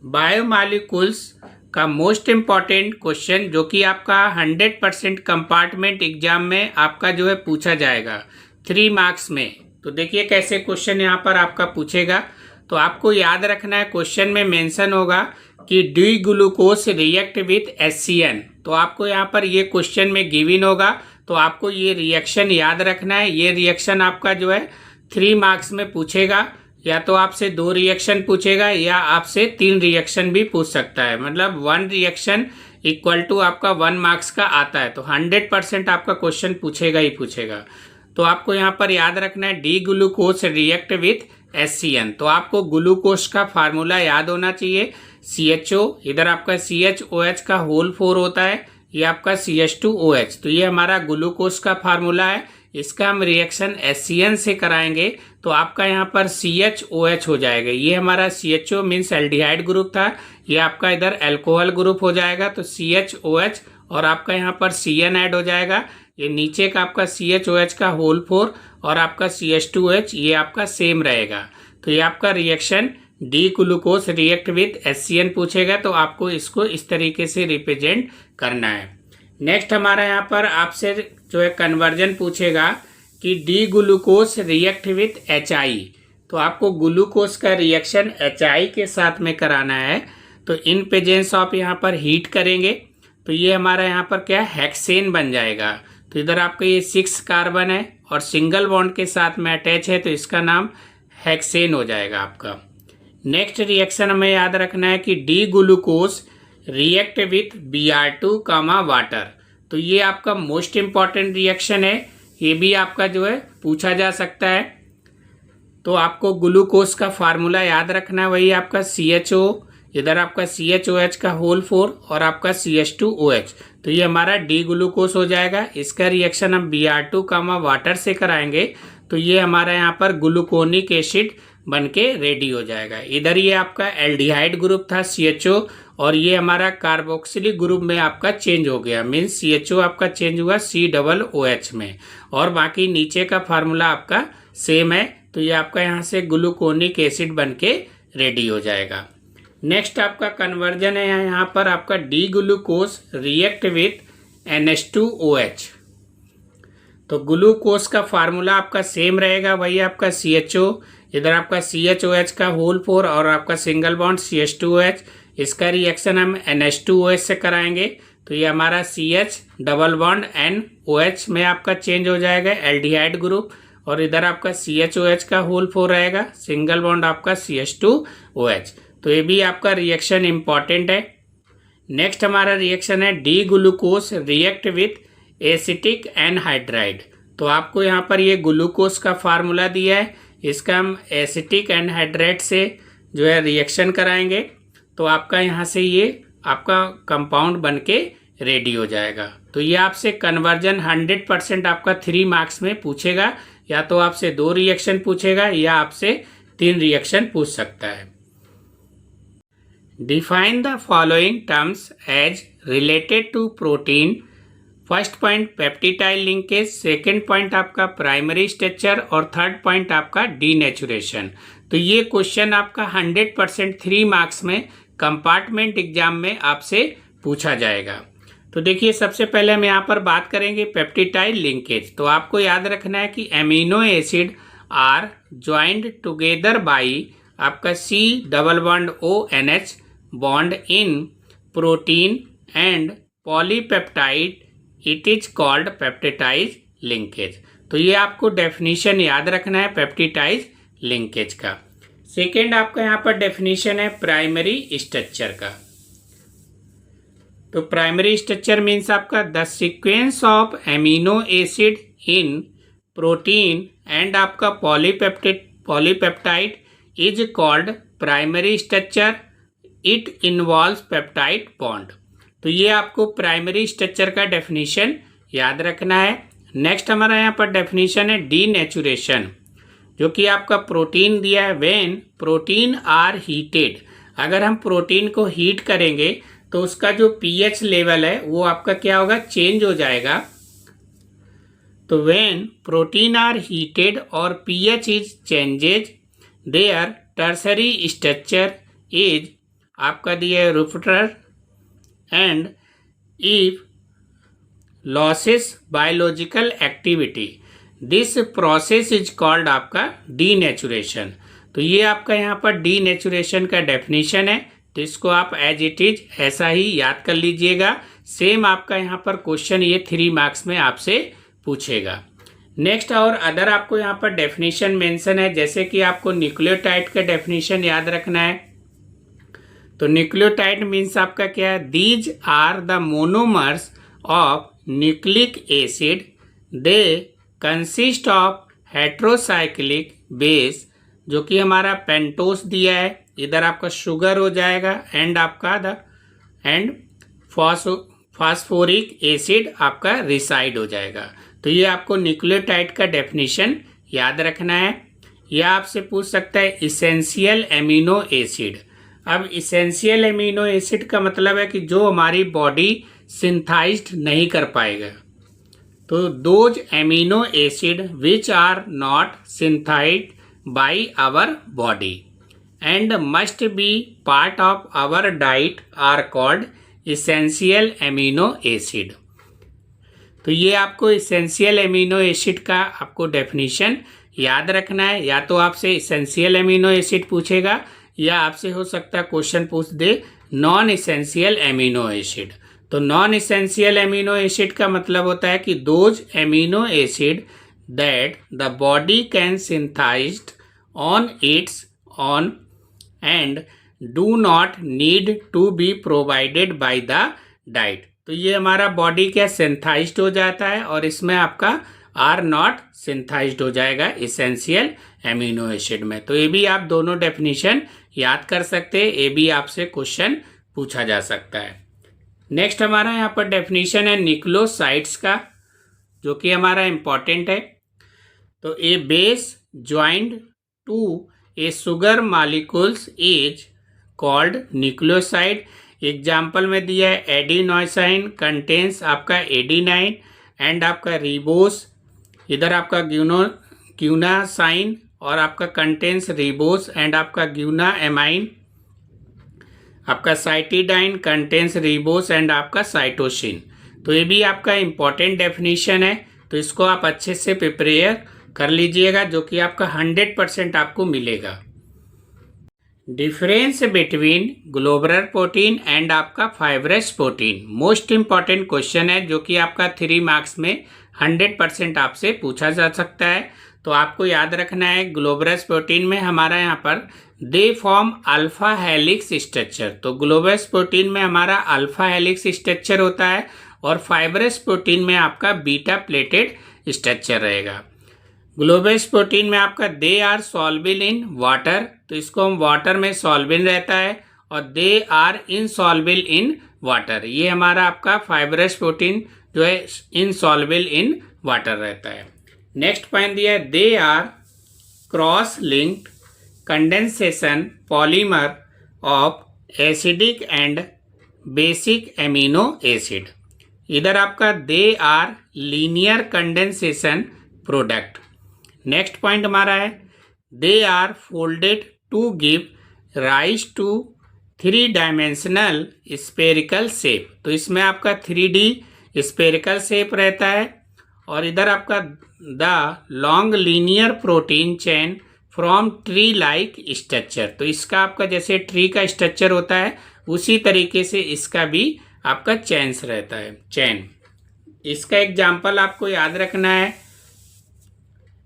Biomolecules का most important question जो कि आपका 100% कंपार्टमेंट एग्जाम में आपका जो है पूछा जाएगा 3 मार्क्स में। तो देखिए कैसे क्वेश्चन यहाँ पर आपका पूछेगा। तो आपको याद रखना है, क्वेश्चन में मेंशन होगा कि D glucose react with HCN। तो आपको यहाँ पर ये क्वेश्चन में गिवन होगा, तो आपको ये रिएक्शन याद रखना है। ये रिएक्शन आपका जो है 3 मार्क्स में पूछेगा, या तो आपसे 2 रिएक्शन पूछेगा या आपसे 3 रिएक्शन भी पूछ सकता है। मतलब 1 रिएक्शन इक्वल टू आपका 1 मार्क्स का आता है। तो 100% आपका क्वेश्चन पूछेगा ही पूछेगा। तो आपको यहाँ पर याद रखना है D glucose react with HCN। तो आपको ग्लूकोज का फार्मूला याद होना चाहिए CHO, इधर आपका CHOH का होल 4 होता है, ये आपका CH2OH। तो ये हमारा ग्लूकोज का फार्मूला है। इसका हम रिएक्शन HCN से कराएंगे तो आपका यहाँ पर CHOH हो जाएगा। ये हमारा CHO मीन्स एल्डिहाइड ग्रुप था, ये आपका इधर अल्कोहल ग्रुप हो जाएगा। तो CHOH और आपका यहाँ पर CN ऐड हो जाएगा। ये नीचे का आपका CHOH का होल 4 और आपका CH2OH ये आपका सेम रहेगा। तो ये आपका reaction D glucose react with HCN पूछेगा, तो आपको इसको इस तरीके से रिप्रेजेंट करना है। नेक्स्ट हमारा यहाँ पर आपसे जो है कन्वर्जन पूछेगा कि D glucose react with HI। तो आपको ग्लूकोज का रिएक्शन HI के साथ में कराना है। तो इन प्रेजेंस ऑफ यहाँ पर हीट करेंगे तो ये हमारा यहाँ पर क्या हेक्सेन बन जाएगा। तो इधर आपका ये 6 कार्बन है और सिंगल बॉन्ड के साथ में अटैच है, तो इसका नाम हेक्सेन हो जाएगा आपका। नेक्स्ट रिएक्शन हमें याद रखना है कि D glucose react with Br2 comma water. तो ये आपका मोस्ट इम्पॉर्टेंट रिएक्शन है, ये भी आपका जो है पूछा जा सकता है। तो आपको ग्लूकोज का फार्मूला याद रखना है, वही आपका CHO, इधर आपका CHOH का होल 4 और आपका CH2OH। तो ये हमारा डी ग्लूकोज हो जाएगा। इसका रिएक्शन हम Br2 कामा वाटर से कराएंगे तो ये हमारा यहाँ पर ग्लूकोनिक एसिड बन के रेडी हो जाएगा। इधर ये आपका एल्डिहाइड ग्रुप था CHO और ये हमारा कार्बोक्सिलिक ग्रुप में आपका चेंज हो गया, मीन्स CHO आपका चेंज हुआ COOH में, और बाकी नीचे का फार्मूला आपका सेम है। तो ये आपका यहाँ से ग्लूकोनिक एसिड बन के रेडी हो जाएगा। नेक्स्ट आपका कन्वर्जन है यहाँ पर आपका D glucose react with NH2OH। तो ग्लूकोज का फार्मूला आपका सेम रहेगा, वही आपका CHO, इधर आपका CHOH का होल 4 और आपका सिंगल बॉन्ड CH2OH। इसका रिएक्शन हम NH2OH से कराएंगे तो ये हमारा CH डबल बॉन्ड NOH में आपका चेंज हो जाएगा, एल्डिहाइड ग्रुप, और इधर आपका CHOH का होल 4 रहेगा, सिंगल बॉन्ड आपका CH2OH। तो ये भी आपका रिएक्शन इंपॉर्टेंट है। नेक्स्ट हमारा रिएक्शन है D glucose react with acetic anhydride. तो आपको यहाँ पर ये ग्लूकोज का फार्मूला दिया है, इसका हम एसिटिक एनहाइड्राइड से जो है रिएक्शन कराएंगे तो आपका यहाँ से ये आपका कंपाउंड बन के रेडी हो जाएगा। तो ये आपसे कन्वर्जन 100% आपका 3 मार्क्स में पूछेगा, या तो आपसे 2 रिएक्शन पूछेगा या आपसे 3 रिएक्शन पूछ सकता है। Define the following terms as related to protein. First point peptidyl linkage, second point आपका प्राइमरी स्ट्रक्चर और थर्ड पॉइंट आपका डीनेचुरेशन। तो ये क्वेश्चन आपका 100% 3 मार्क्स में कंपार्टमेंट एग्जाम में आपसे पूछा जाएगा। तो देखिए सबसे पहले हम यहाँ पर बात करेंगे पेप्टिडाइल लिंकेज। तो आपको याद रखना है कि amino acid are joined together by आपका C double bond ONH bond in protein and polypeptide, it is called peptidyl linkage. तो ये आपको डेफिनेशन याद रखना है पेप्टिडाइल लिंकेज का। सेकेंड आपका यहाँ पर डेफिनेशन है प्राइमरी स्ट्रक्चर का। तो प्राइमरी स्ट्रक्चर मीन्स आपका the sequence of amino acid in protein and आपका polypeptide is called primary structure, it involves peptide bond. तो ये आपको प्राइमरी स्ट्रक्चर का डेफिनेशन याद रखना है। नेक्स्ट हमारा यहाँ पर डेफिनेशन है डीनेचुरेशन, जो कि आपका प्रोटीन दिया है। व्हेन प्रोटीन आर हीटेड, अगर हम प्रोटीन को हीट करेंगे तो उसका जो pH लेवल है वो आपका क्या होगा, चेंज हो जाएगा। तो व्हेन प्रोटीन आर हीटेड और pH is changes, there tertiary structure is आपका दिया है रुफ्टर and if losses biological activity, this process is called आपका डीनेचुरेशन। तो ये आपका यहाँ पर डीनेचुरेशन का डेफिनेशन है, तो इसको आप एज इट इज ऐसा ही याद कर लीजिएगा। सेम आपका यहाँ पर क्वेश्चन ये 3 मार्क्स में आपसे पूछेगा। नेक्स्ट और अदर आपको यहाँ पर डेफिनेशन मेंशन है, जैसे कि आपको न्यूक्लियोटाइड का डेफिनेशन याद रखना है। तो न्यूक्लियोटाइड मीन्स आपका क्या है, these are the monomers of nucleic acid, they consist of heterocyclic base, जो कि हमारा पेंटोस दिया है, इधर आपका शुगर हो जाएगा एंड आपका एंड फास्फोरिक एसिड आपका रिसाइड हो जाएगा। तो ये आपको न्यूक्लियोटाइड का डेफिनेशन याद रखना है। यह आपसे पूछ सकता है इसेंशियल एमिनो एसिड। अब इसेंशियल एमिनो एसिड का मतलब है कि जो हमारी बॉडी सिंथाइज्ड नहीं कर पाएगा। तो those amino acid which are not synthesized by our body and must be part of our diet are called essential amino acid. तो ये आपको इसेंशियल एमिनो एसिड का आपको डेफिनेशन याद रखना है। या तो आपसे इसेंशियल एमिनो एसिड पूछेगा या आपसे हो सकता है क्वेश्चन पूछ दे नॉन इसेंशियल एमिनो एसिड। तो नॉन इसेंशियल एमिनो एसिड का मतलब होता है कि those amino acid that the body can synthesized on its own and do not need to be provided by the diet. तो ये हमारा बॉडी क्या सिंथाइज्ड हो जाता है और इसमें आपका आर नॉट सिंथाइज्ड हो जाएगा इसेंशियल एमिनो एसिड में। तो ये भी आप दोनों डेफिनेशन याद कर सकते हैं, ये भी आपसे क्वेश्चन पूछा जा सकता है। नेक्स्ट हमारा यहाँ पर डेफिनेशन है न्यूक्लियोसाइड्स का, जो कि हमारा इम्पॉर्टेंट है। तो a base joined to a sugar molecules is called nucleoside. Example में दिया है एडिनोसाइन कंटेन्स आपका एडिनाइन एंड आपका रिबोस, इधर आपका ग्यूनासाइन और आपका कंटेन्स रिबोस एंड आपका ग्यूना एमाइन, आपका साइटिडाइन कंटेन्स रिबोस एंड आपका साइटोसिन। तो ये भी आपका इम्पॉर्टेंट डेफिनेशन है, तो इसको आप अच्छे से प्रिपेयर कर लीजिएगा, जो कि आपका 100% आपको मिलेगा। Difference between globular protein and आपका fibrous protein most important question है, जो कि आपका 3 मार्क्स में 100% आपसे पूछा जा सकता है। तो आपको याद रखना है ग्लोबुलस प्रोटीन में हमारा यहाँ पर they form alpha helix structure. तो ग्लोबुलस प्रोटीन में हमारा अल्फा हेलिक्स स्ट्रक्चर होता है और फाइब्रस प्रोटीन में आपका बीटा प्लेटेड स्ट्रक्चर रहेगा। ग्लोबुलस प्रोटीन में आपका they are soluble in water, तो इसको हम वाटर में सॉल्युबल रहता है, और they are insoluble in water, ये हमारा आपका फाइब्रस प्रोटीन जो है इनसॉल्युबल इन वाटर रहता है। नेक्स्ट पॉइंट दिया है they are cross linked condensation polymer of acidic and basic amino acid. इधर आपका they are linear condensation product. Next point हमारा है they are folded to give rise to 3 dimensional spherical shape. तो इसमें आपका 3D spherical shape रहता है, और इधर आपका the long linear protein chain from tree like structure. तो इसका आपका जैसे ट्री का स्ट्रक्चर होता है उसी तरीके से इसका भी आपका चेन्स रहता है, चेन। इसका एग्जाम्पल आपको याद रखना है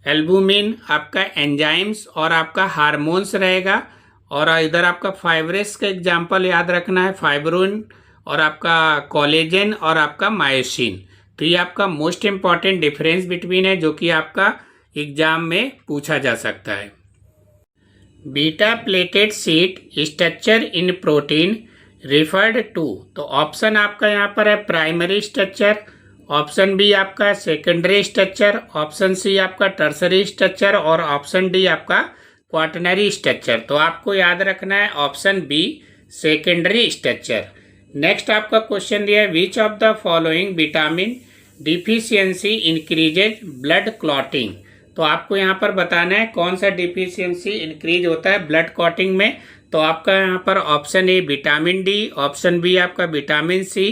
एल्बुमिन, आपका एंजाइम्स और आपका हार्मोन्स रहेगा, और इधर आपका फाइब्रस का एग्जाम्पल याद रखना है फाइब्रोइन और आपका कोलेजन और आपका मायोसिन। तो ये आपका मोस्ट इम्पॉर्टेंट डिफरेंस बिटवीन है, जो कि आपका एग्जाम में पूछा जा सकता है। Beta pleated sheet structure in protein referred to. तो ऑप्शन आपका यहाँ पर है प्राइमरी स्ट्रक्चर, ऑप्शन बी आपका सेकेंडरी स्ट्रक्चर, ऑप्शन सी आपका टर्सरी स्ट्रक्चर और ऑप्शन डी आपका क्वाटरनरी स्ट्रक्चर। तो आपको याद रखना है option B secondary structure. Next आपका क्वेश्चन दिया है which of the following vitamin deficiency increases blood clotting. तो आपको यहाँ पर बताना है कौन सा डिफिशियंसी इंक्रीज होता है ब्लड क्लॉटिंग में। तो आपका यहाँ पर option A vitamin D, option B आपका विटामिन सी,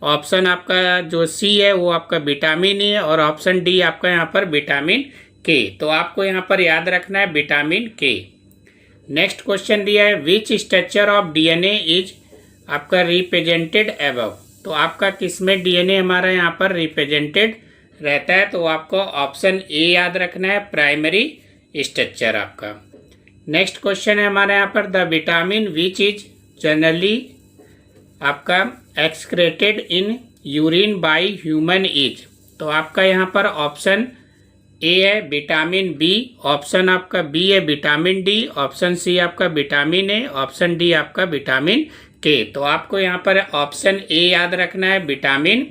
ऑप्शन आपका जो सी है वो आपका विटामिन ई है और ऑप्शन डी आपका यहाँ पर विटामिन के। तो आपको यहाँ पर याद रखना है विटामिन के। नेक्स्ट क्वेश्चन दिया है which structure of DNA is आपका रिप्रेजेंटेड अबव। तो आपका किसमें डीएनए हमारा यहाँ पर रिप्रेजेंटेड रहता है, तो आपको ऑप्शन ए याद रखना है, प्राइमरी स्ट्रक्चर आपका। नेक्स्ट क्वेश्चन है हमारे यहाँ पर the vitamin which is generally आपका excreted in urine by human is. तो आपका यहाँ पर ऑप्शन ए है विटामिन बी, ऑप्शन आपका बी है विटामिन डी, ऑप्शन सी आपका विटामिन ए, ऑप्शन डी आपका विटामिन के। तो आपको यहाँ पर ऑप्शन ए याद रखना है, विटामिन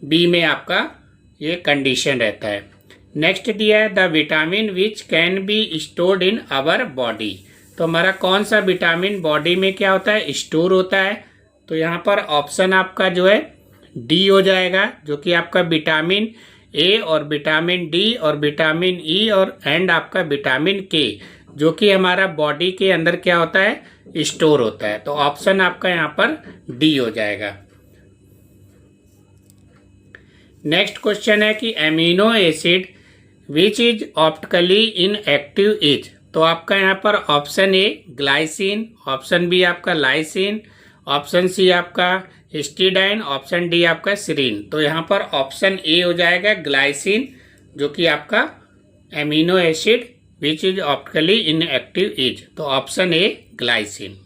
बी में आपका ये कंडीशन रहता है। नेक्स्ट दिया है the vitamin which can be stored in our body. तो हमारा कौन सा विटामिन बॉडी में क्या होता है, स्टोर होता है। तो यहाँ पर ऑप्शन आपका जो है डी हो जाएगा, जो कि आपका विटामिन ए और विटामिन डी और विटामिन ई और एंड आपका विटामिन के, जो कि हमारा बॉडी के अंदर क्या होता है, स्टोर होता है। तो ऑप्शन आपका यहाँ पर डी हो जाएगा। नेक्स्ट क्वेश्चन है कि amino acid which is optically inactive is. तो आपका यहाँ पर option A glycine, option B आपका लाइसिन, ऑप्शन सी आपका हिस्टिडाइन, ऑप्शन डी आपका सीरीन। तो यहाँ पर ऑप्शन ए हो जाएगा ग्लाइसिन, जो कि आपका amino acid which is optically inactive is. तो ऑप्शन ए ग्लाइसिन।